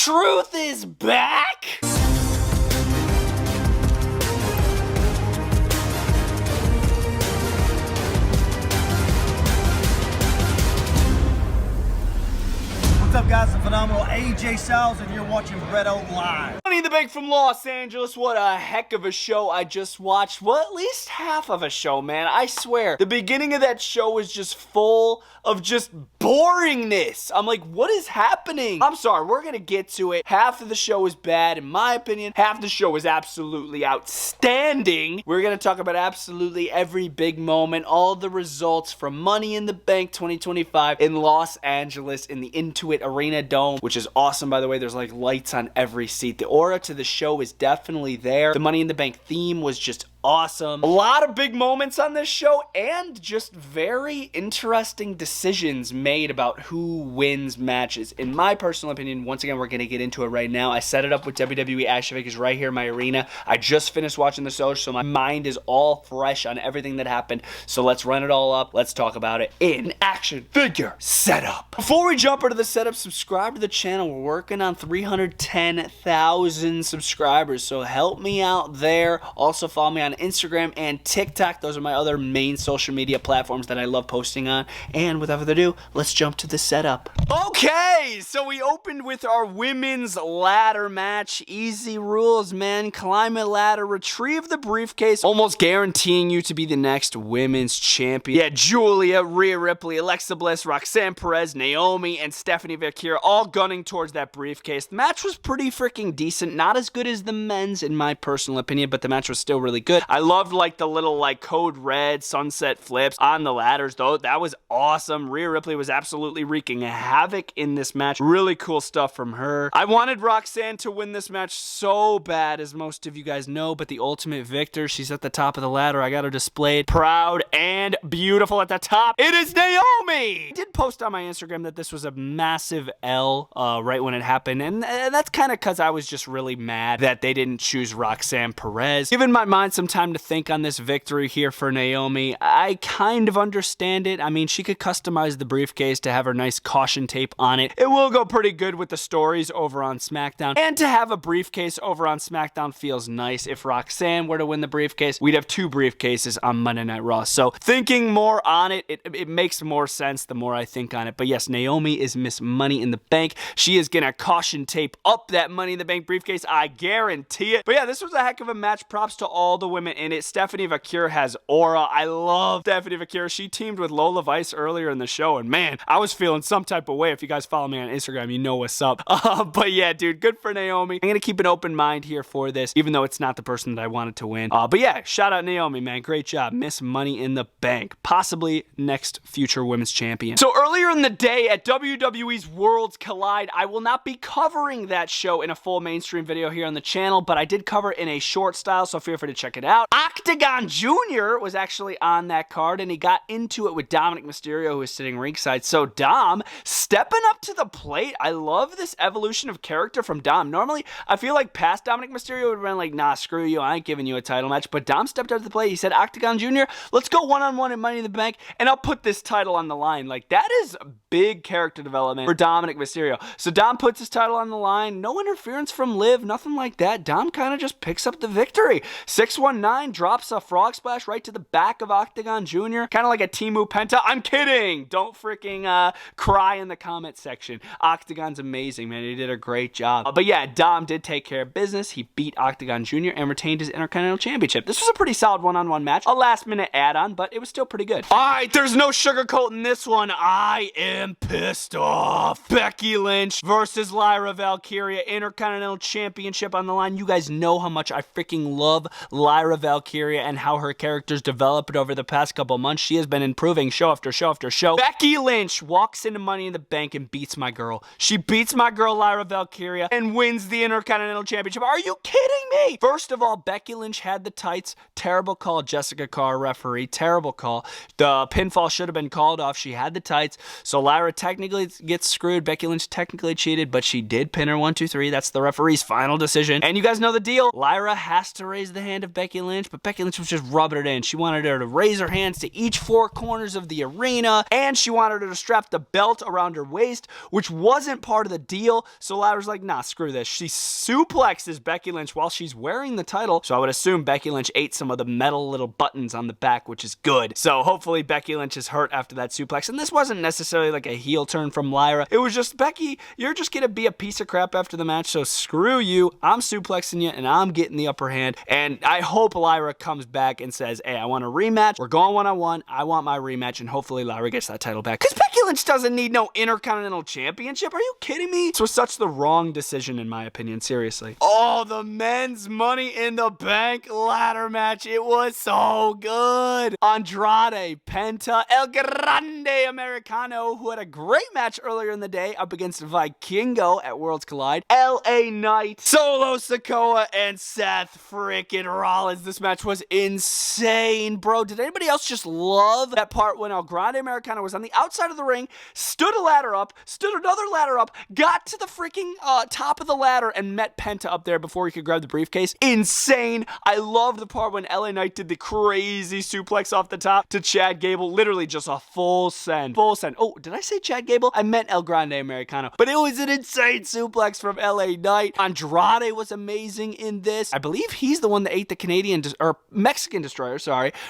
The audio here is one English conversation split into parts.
truth is back! What's up, guys? The phenomenal AJ Styles, and you're watching Bretto live. Money in the Bank from Los Angeles. What a heck of a show I just watched. Well, at least half of a show, man. I swear. The beginning of that show was just full of just boringness. I'm like, what is happening? I'm sorry, we're gonna get to it. Half of the show is bad, in my opinion. Half the show is absolutely outstanding. We're gonna talk about absolutely every big moment, all the results from Money in the Bank 2025 in Los Angeles in the Intuit Arena Dome, which is awesome, by the way. There's like lights on every seat. The aura to the show is definitely there. The Money in the Bank theme was just awesome. A lot of big moments on this show and just very interesting decisions made about who wins matches. In my personal opinion, once again, we're going to get into it right now. I set it up with WWE Action Figures right here in my arena. I just finished watching the show, so my mind is all fresh on everything that happened. So let's run it all up. Let's talk about it in Action Figure Setup. Before we jump into the setup, subscribe to the channel. We're working on 310,000 subscribers, so help me out there. Also follow me on Instagram and TikTok. Those are my other main social media platforms that I love posting on. And without further ado, let's jump to the setup. Okay, so we opened with our women's ladder match. Easy rules, man. Climb a ladder, retrieve the briefcase, almost guaranteeing you to be the next women's champion. Yeah, Julia, Rhea Ripley, Alexa Bliss, Roxanne Perez, Naomi, and Stephanie Valkyria all gunning towards that briefcase. The match was pretty freaking decent. Not as good as the men's, in my personal opinion, but the match was still really good. I loved like the little like code red sunset flips on the ladders though. That was awesome. Rhea Ripley was absolutely wreaking havoc in this match. Really cool stuff from her. I wanted Roxanne to win this match so bad, as most of you guys know, but the ultimate victor, she's at the top of the ladder. I got her displayed proud and beautiful at the top. It is Naomi! I did post on my Instagram that this was a massive L right when it happened, and that's kind of because I was just really mad that they didn't choose Roxanne Perez. Given my mind some time to think on this victory here for Naomi, I kind of understand it. I mean, she could customize the briefcase to have her nice caution tape on it. It will go pretty good with the stories over on SmackDown, and to have a briefcase over on SmackDown feels nice. If Roxanne were to win the briefcase, we'd have two briefcases on Monday Night Raw. So thinking more on it, it makes more sense the more I think on it. But yes, Naomi is Miss Money in the Bank. She is gonna caution tape up that Money in the Bank briefcase, I guarantee it. But yeah, this was a heck of a match. Props to all the women in it. Stephanie Valkyria has aura. I love Stephanie Valkyria. She teamed with Lola Vice earlier in the show, and man, I was feeling some type of way. If you guys follow me on Instagram, you know what's up. But yeah, dude, good for Naomi. I'm gonna keep an open mind here for this, even though it's not the person that I wanted to win. But yeah, shout out Naomi, man. Great job. Miss Money in the Bank. Possibly next future women's champion. So earlier in the day at WWE's Worlds Collide, I will not be covering that show in a full mainstream video here on the channel, but I did cover it in a short style, so feel free to check it out. Octagon Jr. was actually on that card, and he got into it with Dominic Mysterio, who was sitting ringside. So Dom stepping up to the plate. I love this evolution of character from Dom. Normally, I feel like past Dominic Mysterio would have been like, nah, screw you, I ain't giving you a title match. But Dom stepped up to the plate. He said, Octagon Jr., let's go one-on-one in Money in the Bank, and I'll put this title on the line. Like, that is big character development for Dominic Mysterio. So Dom puts his title on the line. No interference from Liv, nothing like that. Dom kind of just picks up the victory. 619 drops a frog splash right to the back of Octagon Jr. Kind of like a Timu Penta. I'm kidding. Don't freaking cry in the comment section. Octagon's amazing, man. He did a great job. But yeah, Dom did take care of business. He beat Octagon Jr. and retained his Intercontinental Championship. This was a pretty solid one-on-one match. A last-minute add-on, but it was still pretty good. All right, there's no sugarcoating this one. I am pissed off. Becky Lynch versus Lyra Valkyria. Intercontinental Championship on the line. You guys know how much I freaking love Lyra Valkyria and how her character's developed over the past couple months. She has been improving show after show after show. Becky Lynch walks into Money in the Bank and beats my girl. She beats my girl Lyra Valkyria and wins the Intercontinental Championship. Are you kidding me? First of all, Becky Lynch had the tights. Terrible call, Jessica Carr, referee. Terrible call. The pinfall should have been called off. She had the tights. So Lyra technically gets screwed. Becky Lynch technically cheated, but she did pin her 1, 2, 3. That's the referee's final decision. And you guys know the deal. Lyra has to raise the hand of Becky Becky Lynch, but Becky Lynch was just rubbing it in. She wanted her to raise her hands to each four corners of the arena, and she wanted her to strap the belt around her waist, which wasn't part of the deal. So Lyra's like, nah, screw this. She suplexes Becky Lynch while she's wearing the title. So I would assume Becky Lynch ate some of the metal little buttons on the back, which is good. So hopefully Becky Lynch is hurt after that suplex. And this wasn't necessarily like a heel turn from Lyra. It was just, Becky, you're just gonna be a piece of crap after the match, so screw you. I'm suplexing you, and I'm getting the upper hand. And I hope Lyra comes back and says, hey, I want a rematch. We're going one-on-one. I want my rematch, and hopefully Lyra gets that title back. Because Becky Lynch doesn't need no Intercontinental Championship. Are you kidding me? This was such the wrong decision, in my opinion. Seriously. Oh, the men's Money in the Bank ladder match. It was so good. Andrade, Penta, El Grande Americano, who had a great match earlier in the day up against Vikingo at Worlds Collide, LA Knight, Solo Sikoa, and Seth freaking Rollins. This match was insane, bro. Did anybody else just love that part when El Grande Americano was on the outside of the ring, stood a ladder up, stood another ladder up, got to the freaking top of the ladder, and met Penta up there before he could grab the briefcase? Insane. I love the part when LA Knight did the crazy suplex off the top to Chad Gable. Literally just a full send. Full send. Oh, did I say Chad Gable? I meant El Grande Americano. But it was an insane suplex from LA Knight. Andrade was amazing in this. I believe he's the one that ate the Mexican Destroyer,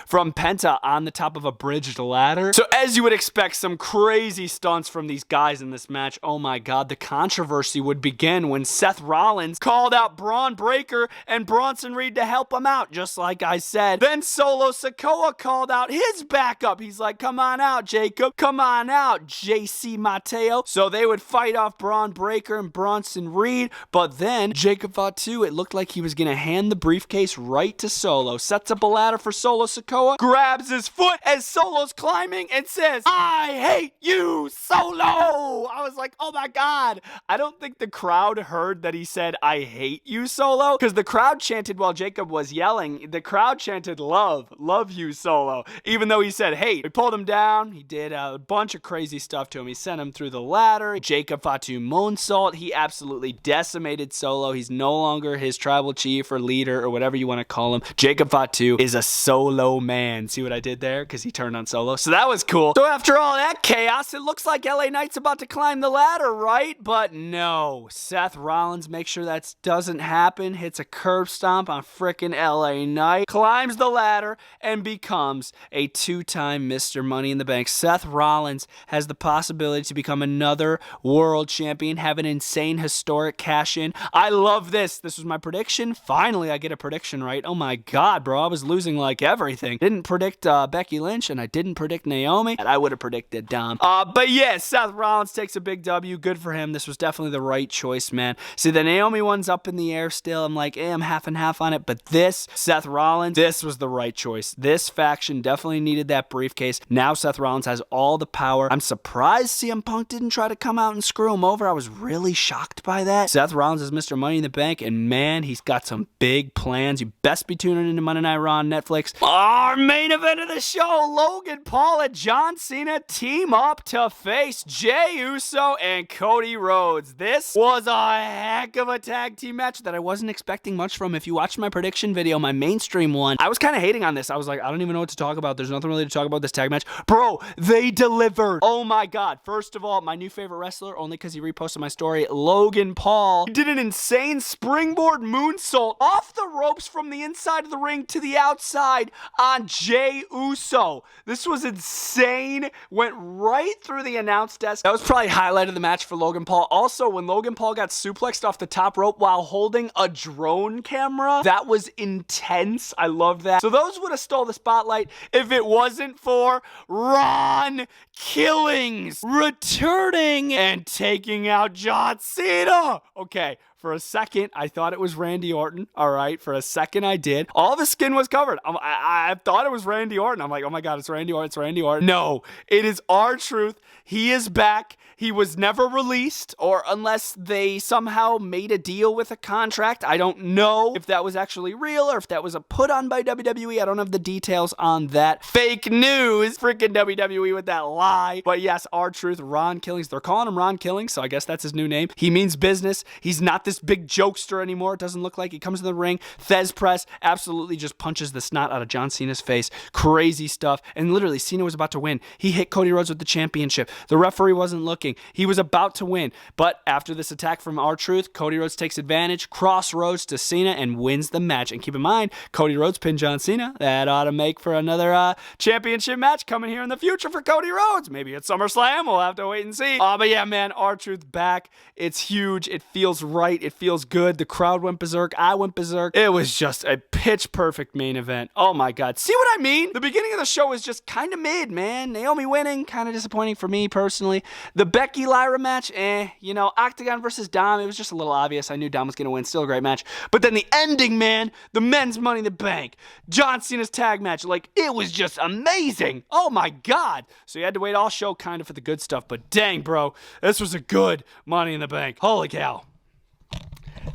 from Penta on the top of a bridged ladder. So as you would expect, some crazy stunts from these guys in this match. Oh my God, the controversy would begin when Seth Rollins called out Braun Breaker and Bronson Reed to help him out, just like I said. Then Solo Sikoa called out his backup. He's like, come on out, Jacob. Come on out, JC Mateo. So they would fight off Braun Breaker and Bronson Reed, but then Jacob Fatu, it looked like he was going to hand the briefcase right to Solo. Sets up a ladder for Solo Sikoa, grabs his foot as Solo's climbing and says, I hate you, Solo. I was like, oh my God. I don't think the crowd heard that he said, I hate you, Solo, because the crowd chanted while Jacob was yelling. The crowd chanted, love you, Solo, even though he said hate. We pulled him down. He did a bunch of crazy stuff to him. He sent him through the ladder. Jacob Fatu moonsault. He absolutely decimated Solo. He's no longer his tribal chief or leader or whatever you want to call him. Jacob Fatu is a solo man. See what I did there? Because he turned on Solo. So that was cool. So after all that chaos, it looks like LA Knight's about to climb the ladder, right? But no. Seth Rollins makes sure that doesn't happen. Hits a curb stomp on frickin' LA Knight. Climbs the ladder and becomes a two-time Mr. Money in the Bank. Seth Rollins has the possibility to become another world champion, have an insane historic cash-in. I love this. This was my prediction. Finally, I get a prediction right. Oh my God, bro. I was losing like everything. Didn't predict Becky Lynch, and I didn't predict Naomi, and I would have predicted Dom. But yeah, Seth Rollins takes a big W. Good for him. This was definitely the right choice, man. See, the Naomi one's up in the air still. I'm like, I'm half and half on it, but this, Seth Rollins, this was the right choice. This faction definitely needed that briefcase. Now Seth Rollins has all the power. I'm surprised CM Punk didn't try to come out and screw him over. I was really shocked by that. Seth Rollins is Mr. Money in the Bank, and man, he's got some big plans. You best be tuning into Monday Night Raw on Netflix. Our main event of the show, Logan Paul and John Cena team up to face Jey Uso and Cody Rhodes. This was a heck of a tag team match that I wasn't expecting much from. If you watched my prediction video, my mainstream one, I was kind of hating on this. I was like, I don't even know what to talk about. There's nothing really to talk about this tag match. Bro, they delivered. Oh my God. First of all, my new favorite wrestler, only because he reposted my story, Logan Paul, did an insane springboard moonsault off the ropes from the inside of the ring to the outside on Jey Uso. This was insane. Went right through the announce desk. That was probably highlight of the match for Logan Paul. Also, when Logan Paul got suplexed off the top rope while holding a drone camera, that was intense. I love that. So those would have stole the spotlight if it wasn't for Ron Killings returning and taking out John Cena. Okay. For a second, I thought it was Randy Orton. All right. For a second, I did. All of his skin was covered. I thought it was Randy Orton. I'm like, oh my God, it's Randy Orton. It's Randy Orton. No, it is R-Truth. He is back. He was never released, or unless they somehow made a deal with a contract. I don't know if that was actually real or if that was a put on by WWE. I don't have the details on that. Fake news. Freaking WWE with that lie. But yes, R-Truth, Ron Killings. They're calling him Ron Killings, so I guess that's his new name. He means business. He's not this big jokester anymore. It doesn't look like. He comes in the ring, Fez press, absolutely just punches the snot out of John Cena's face. Crazy stuff. And literally, Cena was about to win. He hit Cody Rhodes with the championship. The referee wasn't looking. He was about to win. But after this attack from R-Truth, Cody Rhodes takes advantage, crossroads to Cena, and wins the match. And keep in mind, Cody Rhodes pinned John Cena. That ought to make for another championship match coming here in the future for Cody Rhodes. Maybe at SummerSlam. We'll have to wait and see. But yeah, man, R-Truth back. It's huge. It feels right. It feels good. The crowd went berserk. I went berserk. It was just a pitch perfect main event. Oh my God. See what I mean? The beginning of the show was just kind of mid, man. Naomi winning, kind of disappointing for me personally. The Becky Lyra match, Octagon versus Dom, it was just a little obvious. I knew Dom was going to win. Still a great match. But then the ending, man, the men's Money in the Bank, John Cena's tag match, it was just amazing. Oh my God. So you had to wait all show kind of for the good stuff, but dang, bro, this was a good Money in the Bank. Holy cow.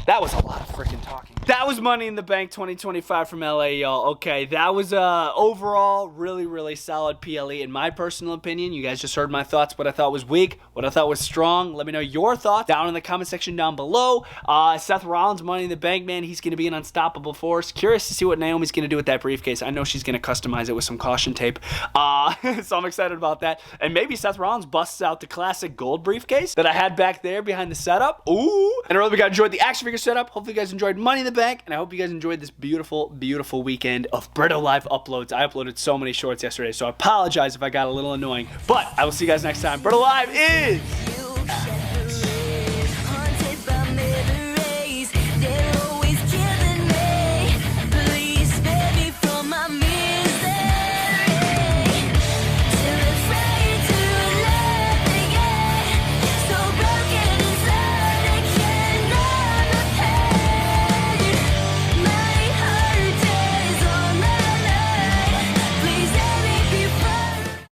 That was a lot of freaking talking. That was Money in the Bank 2025 from LA, y'all. Okay, that was overall really, really solid PLE in my personal opinion. You guys just heard my thoughts, what I thought was weak, what I thought was strong. Let me know your thoughts down in the comment section down below. Seth Rollins, Money in the Bank, man, he's going to be an unstoppable force. Curious to see what Naomi's going to do with that briefcase. I know she's going to customize it with some caution tape. So I'm excited about that. And maybe Seth Rollins busts out the classic gold briefcase that I had back there behind the setup. Ooh. And I really got enjoyed the action figure setup. Hopefully you guys enjoyed Money in the Bank, and I hope you guys enjoyed this beautiful, beautiful weekend of Bretto Live uploads. I uploaded so many shorts yesterday, so I apologize if I got a little annoying, but I will see you guys next time. Bretto Live is